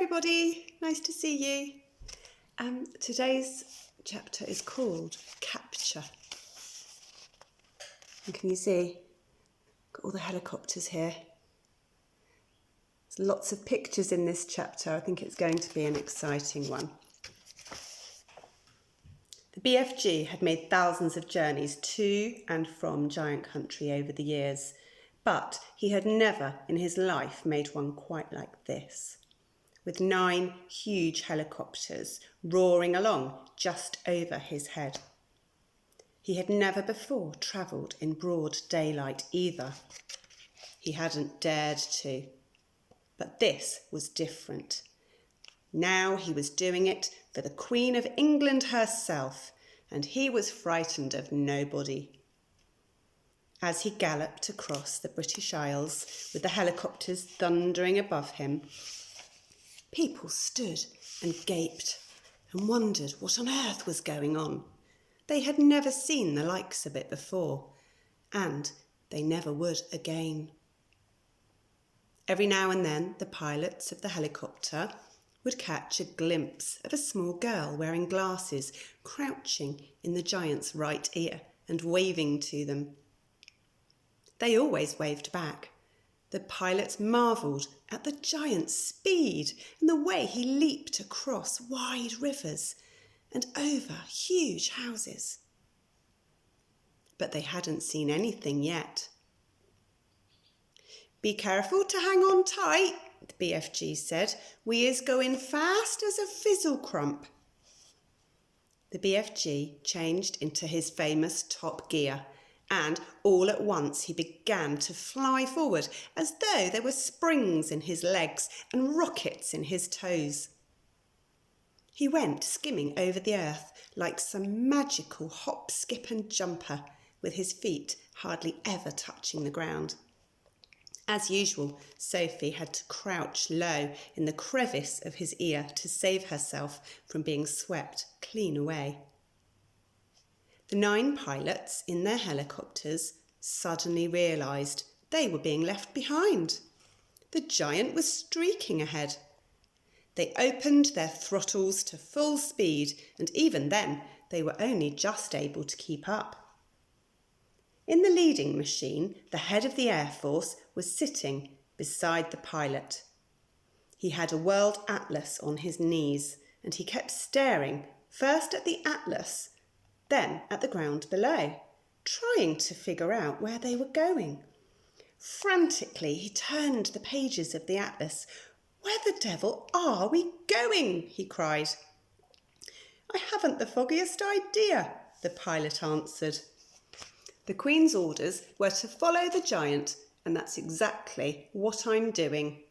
everybody, nice to see you. Today's chapter is called Capture. And can you see? Got all the helicopters here. There's lots of pictures in this chapter. I think it's going to be an exciting one. The BFG had made thousands of journeys to and from Giant Country over the years, but he had never in his life made one quite like this, with 9 huge helicopters roaring along just over his head. He had never before travelled in broad daylight either. He hadn't dared to. But this was different. Now he was doing it for the Queen of England herself, and he was frightened of nobody. As he galloped across the British Isles with the helicopters thundering above him, people stood and gaped and wondered what on earth was going on. They had never seen the likes of it before, and they never would again. Every now and then, the pilots of the helicopter would catch a glimpse of a small girl wearing glasses, crouching in the giant's right ear and waving to them. They always waved back. The pilots marvelled at the giant's speed and the way he leaped across wide rivers and over huge houses. But they hadn't seen anything yet. "Be careful to hang on tight," the BFG said. "We is going fast as a fizzle crump." The BFG changed into his famous top gear, and all at once he began to fly forward as though there were springs in his legs and rockets in his toes. He went skimming over the earth like some magical hop, skip and jumper, with his feet hardly ever touching the ground. As usual, Sophie had to crouch low in the crevice of his ear to save herself from being swept clean away. The 9 pilots in their helicopters suddenly realised they were being left behind. The giant was streaking ahead. They opened their throttles to full speed, and even then they were only just able to keep up. In the leading machine, the head of the Air Force was sitting beside the pilot. He had a world atlas on his knees, and he kept staring first at the atlas, then at the ground below, trying to figure out where they were going. Frantically, he turned the pages of the atlas. "Where the devil are we going?" he cried. "I haven't the foggiest idea," the pilot answered. The Queen's orders were to follow the giant, and that's exactly what I'm doing.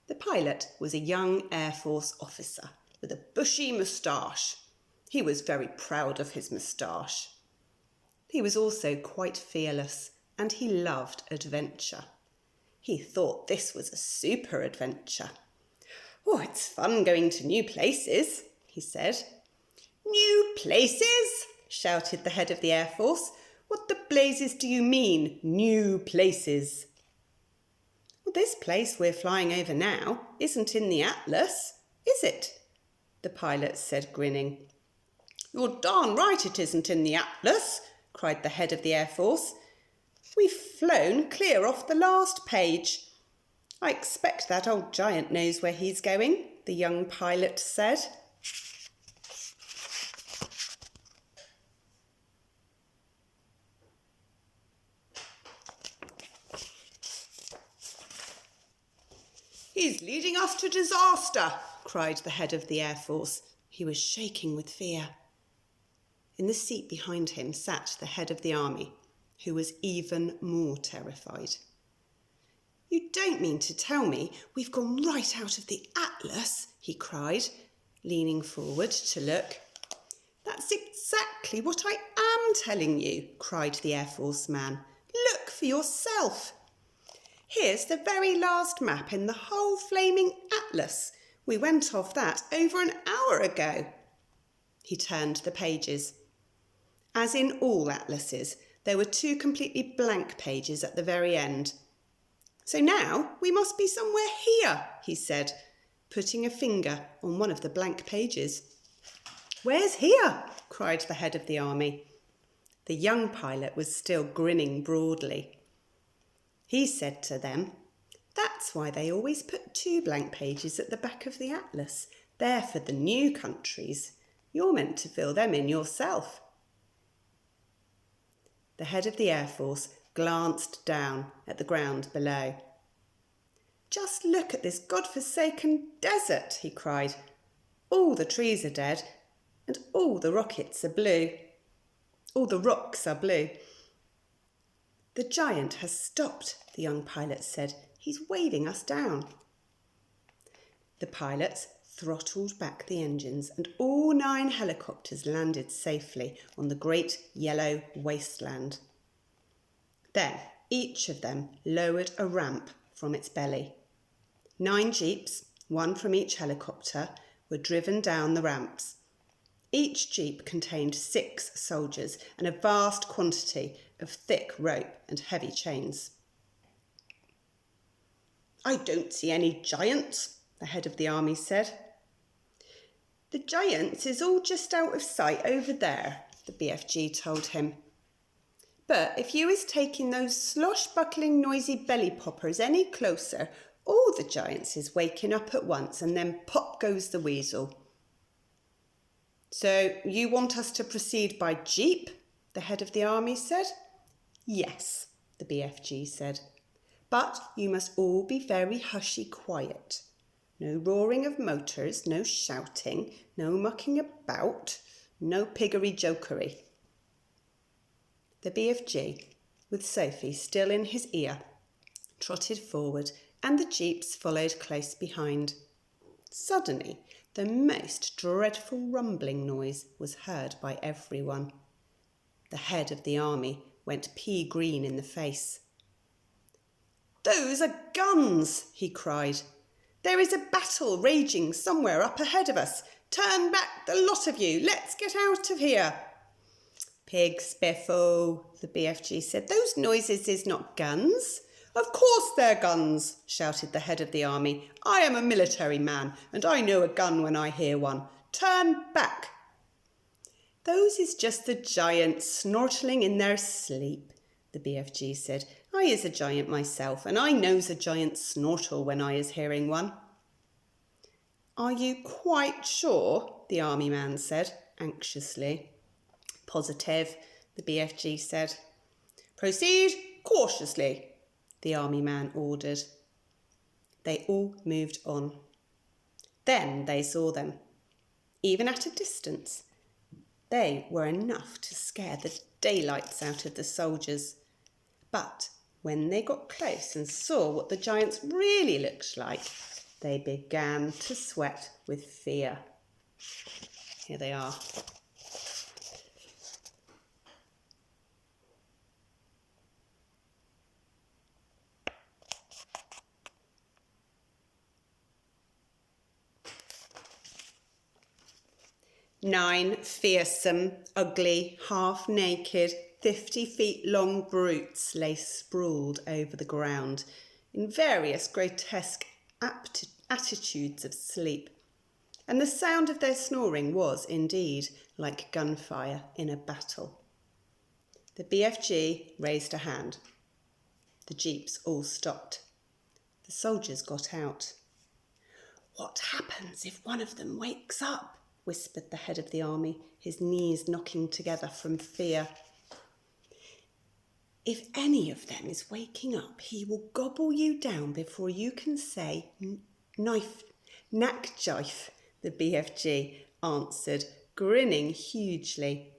The pilot was a young Air Force officer with a bushy moustache. He was very proud of his moustache. He was also quite fearless, and he loved adventure. He thought this was a super adventure. "Oh, it's fun going to new places," he said. "New places?" shouted the head of the Air Force. "What the blazes do you mean, new places?" "Well, this place we're flying over now isn't in the atlas, is it?" the pilot said, grinning. "You're darn right it isn't in the atlas," cried the head of the Air Force. "We've flown clear off the last page." "I expect that old giant knows where he's going," the young pilot said. "He's leading us to disaster," cried the head of the Air Force. He was shaking with fear. In the seat behind him sat the head of the army, who was even more terrified. "You don't mean to tell me we've gone right out of the atlas?" he cried, leaning forward to look. "That's exactly what I am telling you," cried the Air Force man. "Look for yourself. Here's the very last map in the whole flaming atlas. We went off that over an hour ago." He turned the pages. As in all atlases, there were 2 completely blank pages at the very end. So now we must be somewhere here, he said, putting a finger on one of the blank pages. Where's here? Cried the head of the army. The young pilot was still grinning broadly. He said to them, that's why they always put 2 blank pages at the back of the atlas. They're for the new countries. You're meant to fill them in yourself. The head of the Air Force glanced down at the ground below. Just look at this godforsaken desert, he cried. All the trees are dead and all the rockets are blue. All the rocks are blue. The giant has stopped, the young pilot said. He's waving us down. The pilots throttled back the engines and all 9 helicopters landed safely on the great yellow wasteland. Then each of them lowered a ramp from its belly. 9 jeeps, 1 from each helicopter, were driven down the ramps. Each jeep contained 6 soldiers and a vast quantity of thick rope and heavy chains. I don't see any giants, the head of the army said. The giants is all just out of sight over there, the BFG told him. But if you is taking those slosh-buckling noisy belly poppers any closer, all the giants is waking up at once and then pop goes the weasel. So you want us to proceed by jeep? The head of the army said. Yes, the BFG said. But you must all be very hushy quiet. No roaring of motors, no shouting, no mucking about, no piggery jokery. The BFG, with Sophie still in his ear, trotted forward and the jeeps followed close behind. Suddenly, the most dreadful rumbling noise was heard by everyone. The head of the army went pea-green in the face. Those are guns, he cried. There is a battle raging somewhere up ahead of us. Turn back, the lot of you. Let's get out of here. Pig spiffle, the BFG said. Those noises is not guns. Of course they're guns, shouted the head of the army. I am a military man, and I know a gun when I hear one. Turn back. Those is just the giants snortling in their sleep, the BFG said. I is a giant myself, and I knows a giant snortle when I is hearing one. Are you quite sure? The army man said, anxiously. Positive, the BFG said. Proceed cautiously, the army man ordered. They all moved on. Then they saw them. Even at a distance, they were enough to scare the daylights out of the soldiers. But when they got close and saw what the giants really looked like, they began to sweat with fear. Here they are. Nine fearsome, ugly, half-naked, 50 feet long brutes lay sprawled over the ground in various grotesque attitudes of sleep, and the sound of their snoring was indeed like gunfire in a battle. The BFG raised a hand. The jeeps all stopped. The soldiers got out. What happens if one of them wakes up? Whispered the head of the army, his knees knocking together from fear. If any of them is waking up, he will gobble you down before you can say knack jife, the BFG answered, grinning hugely.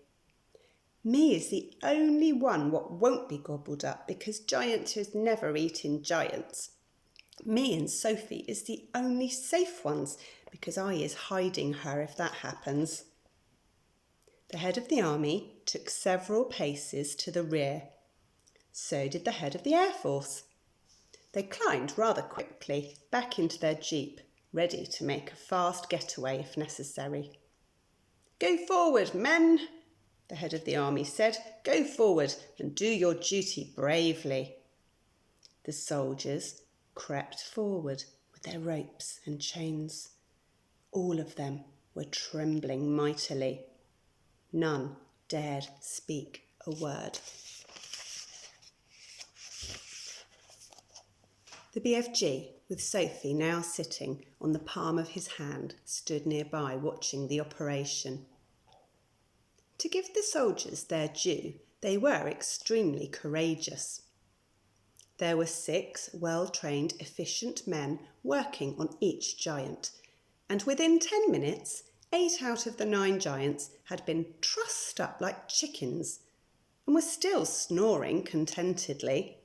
Me is the only one what won't be gobbled up because giants has never eaten giants. Me and Sophie is the only safe ones because I is hiding her if that happens. The head of the army took several paces to the rear. So did the head of the Air Force. They climbed rather quickly back into their jeep, ready to make a fast getaway if necessary. Go forward, men, the head of the army said. Go forward and do your duty bravely. The soldiers crept forward with their ropes and chains. All of them were trembling mightily. None dared speak a word. The BFG, with Sophie now sitting on the palm of his hand, stood nearby watching the operation. To give the soldiers their due, they were extremely courageous. There were 6 well-trained, efficient men working on each giant, and within 10 minutes, 8 out of the 9 giants had been trussed up like chickens and were still snoring contentedly.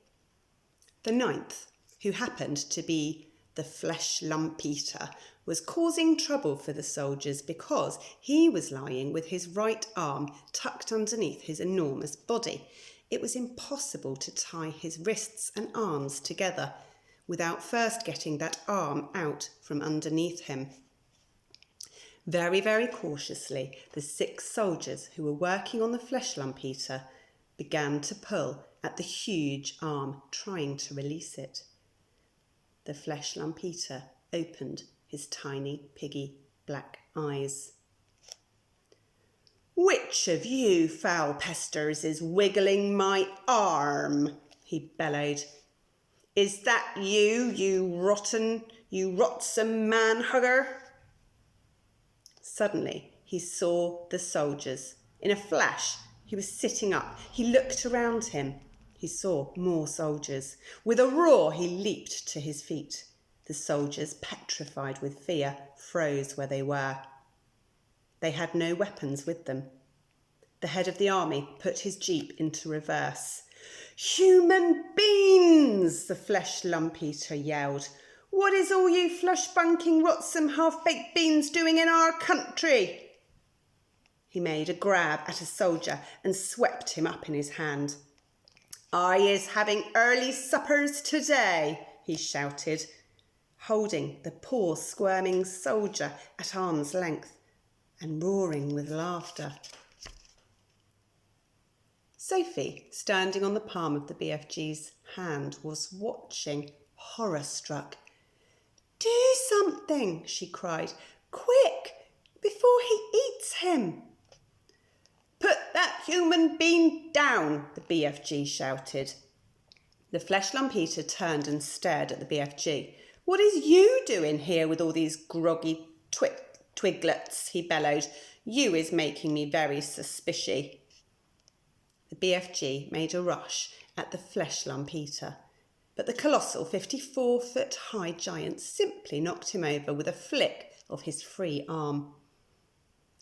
The 9th, who happened to be the flesh lump eater, was causing trouble for the soldiers because he was lying with his right arm tucked underneath his enormous body. It was impossible to tie his wrists and arms together without first getting that arm out from underneath him. Very, very cautiously, the 6 soldiers who were working on the flesh lump eater began to pull at the huge arm, trying to release it. The flesh lump eater opened his tiny, piggy black eyes. "Which of you foul pesters is wiggling my arm?" he bellowed. "Is that you, you rotsome man-hugger?" Suddenly he saw the soldiers. In a flash, he was sitting up. He looked around him. He saw more soldiers. With a roar, he leaped to his feet. The soldiers, petrified with fear, froze where they were. They had no weapons with them. The head of the army put his jeep into reverse. "Human beings!" the flesh lump eater yelled. "What is all you flush-bunking, rotsome, half-baked beans doing in our country?" He made a grab at a soldier and swept him up in his hand. "I is having early suppers today," he shouted, holding the poor squirming soldier at arm's length and roaring with laughter. Sophie, standing on the palm of the BFG's hand, was watching, horror-struck. "Do something," she cried. "Quick, before he eats him." "Put that human being down," the BFG shouted. The flesh lump eater turned and stared at the BFG. "What is you doing here with all these groggy twiglets?" he bellowed. "You is making me very suspicious." The BFG made a rush at the flesh lump eater, but the colossal 54-foot-high giant simply knocked him over with a flick of his free arm.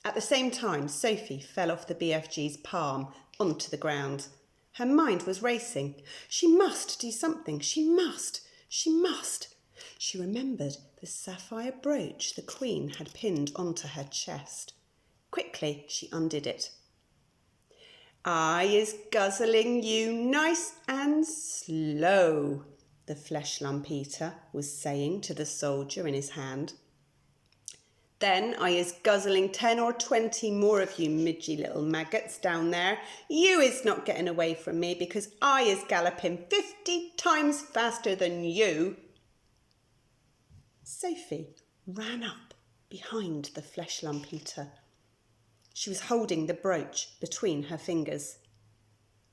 At the same time, Sophie fell off the BFG's palm onto the ground. Her mind was racing. She must do something. She must. She remembered the sapphire brooch the Queen had pinned onto her chest. Quickly, she undid it. "I is guzzling you nice and slow," the flesh lump eater was saying to the soldier in his hand. "Then I is guzzling 10 or 20 more of you midgy little maggots down there. You is not getting away from me because I is galloping 50 times faster than you." Sophie ran up behind the flesh lump eater. She was holding the brooch between her fingers.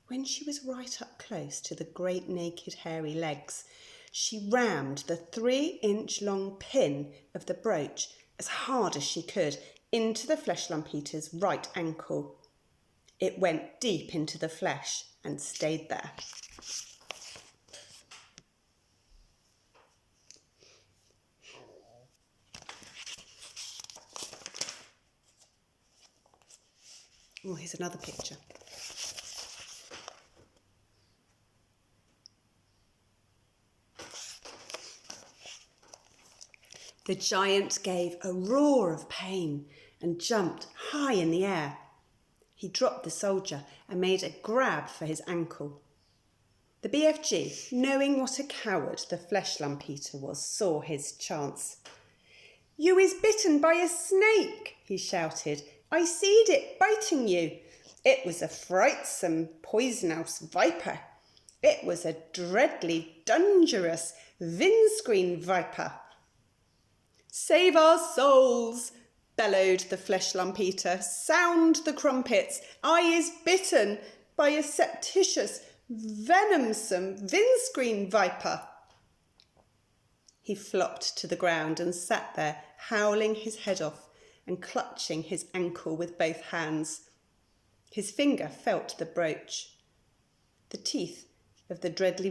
When she was right up close to the great naked hairy legs, she rammed the 3-inch-long pin of the brooch as hard as she could into the flesh lump eater's right ankle. It went deep into the flesh and stayed there. Oh, here's another picture. The giant gave a roar of pain and jumped high in the air. He dropped the soldier and made a grab for his ankle. The BFG, knowing what a coward the flesh lump eater was, saw his chance. "You is bitten by a snake," he shouted. "I seed it biting you. It was a frightsome poisonous viper. It was a dreadly dangerous windscreen viper. "Save our souls!" bellowed the flesh lump eater. "Sound the crumpets! I is bitten by a septitious, venomsome windscreen viper." He flopped to the ground and sat there, howling his head off and clutching his ankle with both hands. His finger felt the brooch. The teeth of the dreadly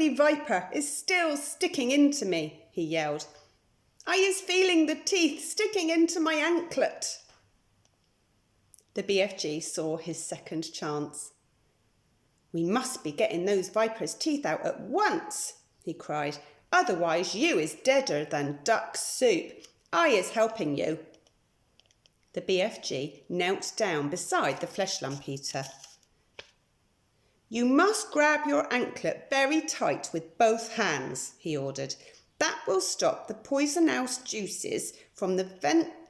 viper is still sticking into me," he yelled. "I is feeling the teeth sticking into my anklet." The BFG saw his second chance. "We must be getting those viper's teeth out at once," he cried. "Otherwise you is deader than duck soup. I is helping you." The BFG knelt down beside the flesh lump eater. "You must grab your anklet very tight with both hands," he ordered. "That will stop the poisonous juices from the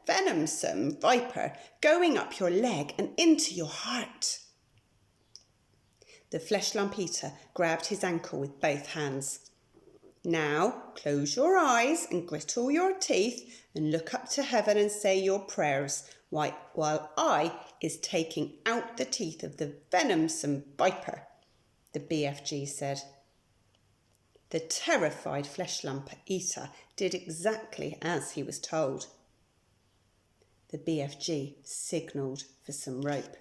venomsome viper going up your leg and into your heart." The flesh lump eater grabbed his ankle with both hands. "Now close your eyes and grit all your teeth and look up to heaven and say your prayers while I is taking out the teeth of the venomsome viper," the BFG said. The terrified flesh lump eater did exactly as he was told. The BFG signalled for some rope.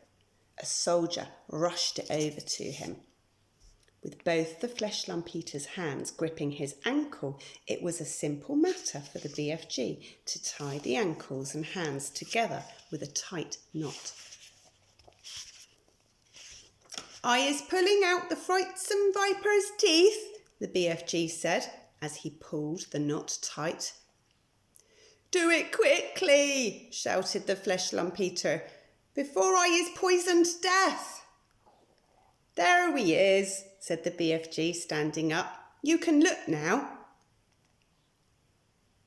A soldier rushed it over to him. With both the flesh lump eater's hands gripping his ankle, it was a simple matter for the BFG to tie the ankles and hands together with a tight knot. "I is pulling out the frightsome viper's teeth," the BFG said as he pulled the knot tight. "Do it quickly," shouted the flesh lump eater, "before I is poisoned to death." "There we is," said the BFG, standing up. "You can look now."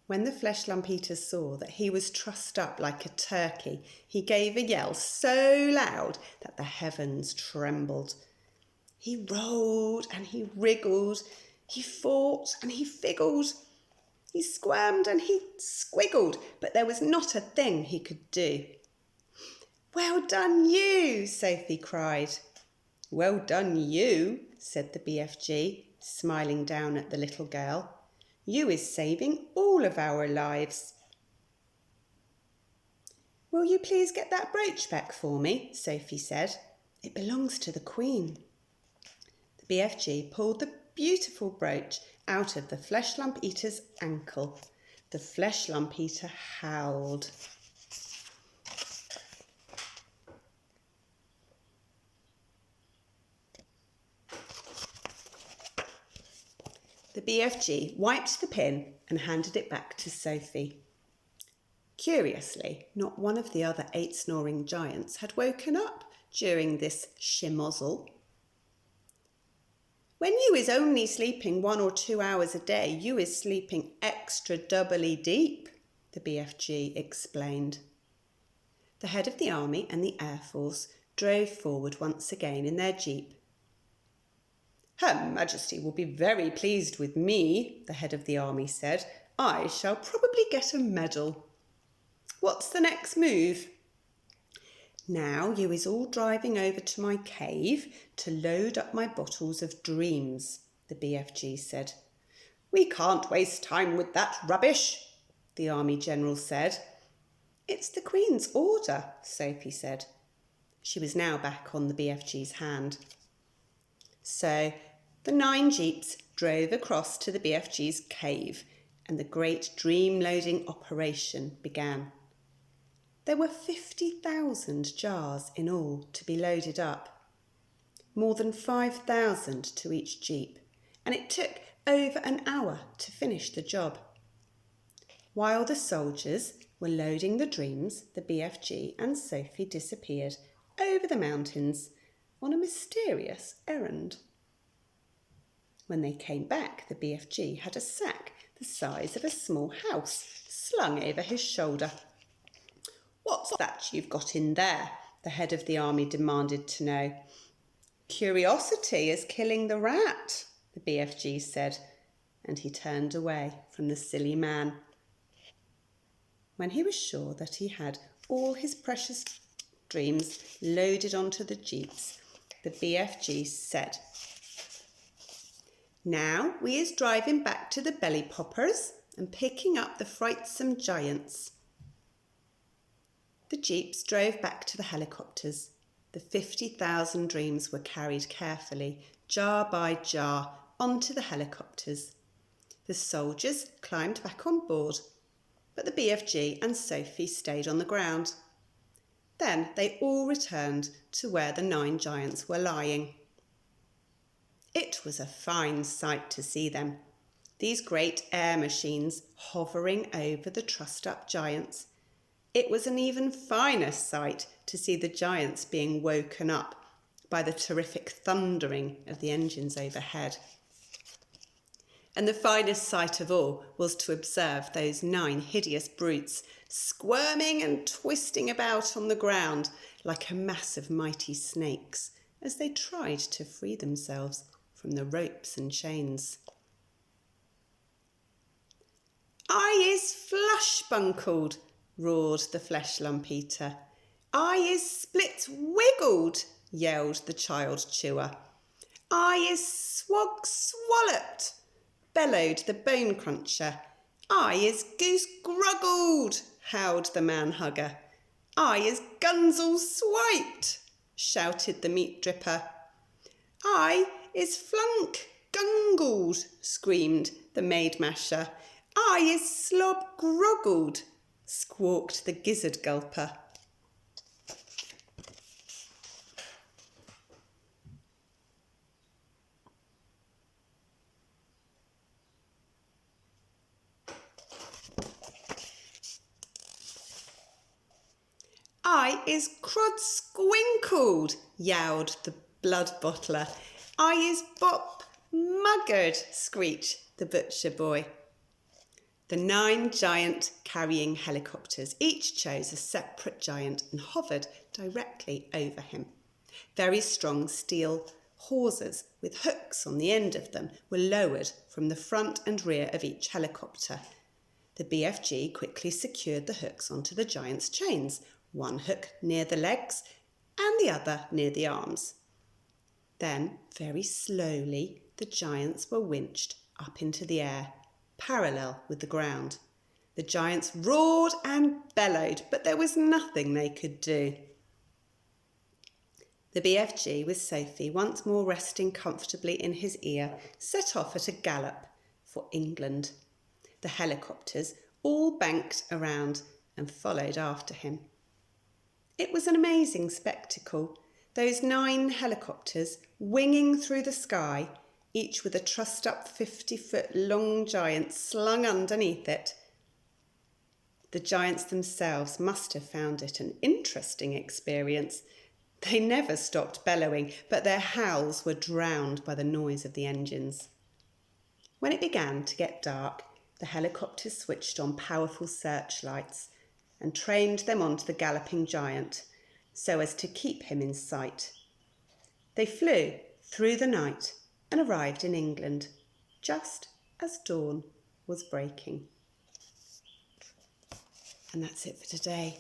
When the flesh lump eater saw that he was trussed up like a turkey, he gave a yell so loud that the heavens trembled. He rolled and he wriggled, he fought and he figgled, he squirmed and he squiggled, but there was not a thing he could do. "Well done you," Sophie cried. "Well done you," said the BFG, smiling down at the little girl. "You is saving all of our lives." "Will you please get that brooch back for me?" Sophie said. "It belongs to the Queen." The BFG pulled the beautiful brooch out of the flesh lump eater's ankle. The flesh lump eater howled. The BFG wiped the pin and handed it back to Sophie. Curiously, not one of the other 8 snoring giants had woken up during this schmozzle. "When you is only sleeping 1 or 2 hours a day, you is sleeping extra doubly deep," the BFG explained. The head of the army and the Air Force drove forward once again in their jeep. "Her Majesty will be very pleased with me," the head of the army said. "I shall probably get a medal. What's the next move?" "Now you is all driving over to my cave to load up my bottles of dreams," the BFG said. "We can't waste time with that rubbish," the army general said. "It's the Queen's order," Sophie said. She was now back on the BFG's hand. So the 9 jeeps drove across to the BFG's cave and the great dream loading operation began. There were 50,000 jars in all to be loaded up, more than 5,000 to each jeep, and it took over an hour to finish the job. While the soldiers were loading the dreams, the BFG and Sophie disappeared over the mountains on a mysterious errand. When they came back, the BFG had a sack the size of a small house slung over his shoulder. "What's that you've got in there?" the head of the army demanded to know. "Curiosity is killing the rat," the BFG said, and he turned away from the silly man. When he was sure that he had all his precious dreams loaded onto the jeeps, the BFG said, "Now we is driving back to the belly poppers and picking up the frightsome giants." The jeeps drove back to the helicopters. The 50,000 dreams were carried carefully, jar by jar, onto the helicopters. The soldiers climbed back on board, but the BFG and Sophie stayed on the ground. Then they all returned to where the 9 giants were lying. It was a fine sight to see them, these great air machines hovering over the trussed-up giants. It was an even finer sight to see the giants being woken up by the terrific thundering of the engines overhead. And the finest sight of all was to observe those 9 hideous brutes squirming and twisting about on the ground like a mass of mighty snakes as they tried to free themselves from the ropes and chains. "I is flush-bunkled," roared the flesh-lump eater. "I is split-wiggled," yelled the child chewer. "I is swog-swalloped," bellowed the bone cruncher. "I is goose-gruggled," howled the man-hugger. "I is guns-all-swiped," shouted the meat-dripper. "I is flunk-gungled," screamed the maid-masher. "I is slob-groggled," squawked the gizzard-gulper. "I is crod-squinkled," yowled the blood-bottler. "I is bop-muggered," screeched the butcher boy. The 9 giant carrying helicopters each chose a separate giant and hovered directly over him. Very strong steel hawsers with hooks on the end of them were lowered from the front and rear of each helicopter. The BFG quickly secured the hooks onto the giant's chains, one hook near the legs and the other near the arms. Then, very slowly, the giants were winched up into the air, parallel with the ground. The giants roared and bellowed, but there was nothing they could do. The BFG, with Sophie once more resting comfortably in his ear, set off at a gallop for England. The helicopters all banked around and followed after him. It was an amazing spectacle, those 9 helicopters winging through the sky, each with a trussed-up 50-foot-long giant slung underneath it. The giants themselves must have found it an interesting experience. They never stopped bellowing, but their howls were drowned by the noise of the engines. When it began to get dark, the helicopters switched on powerful searchlights and trained them onto the galloping giant so as to keep him in sight. They flew through the night and arrived in England just as dawn was breaking. And that's it for today.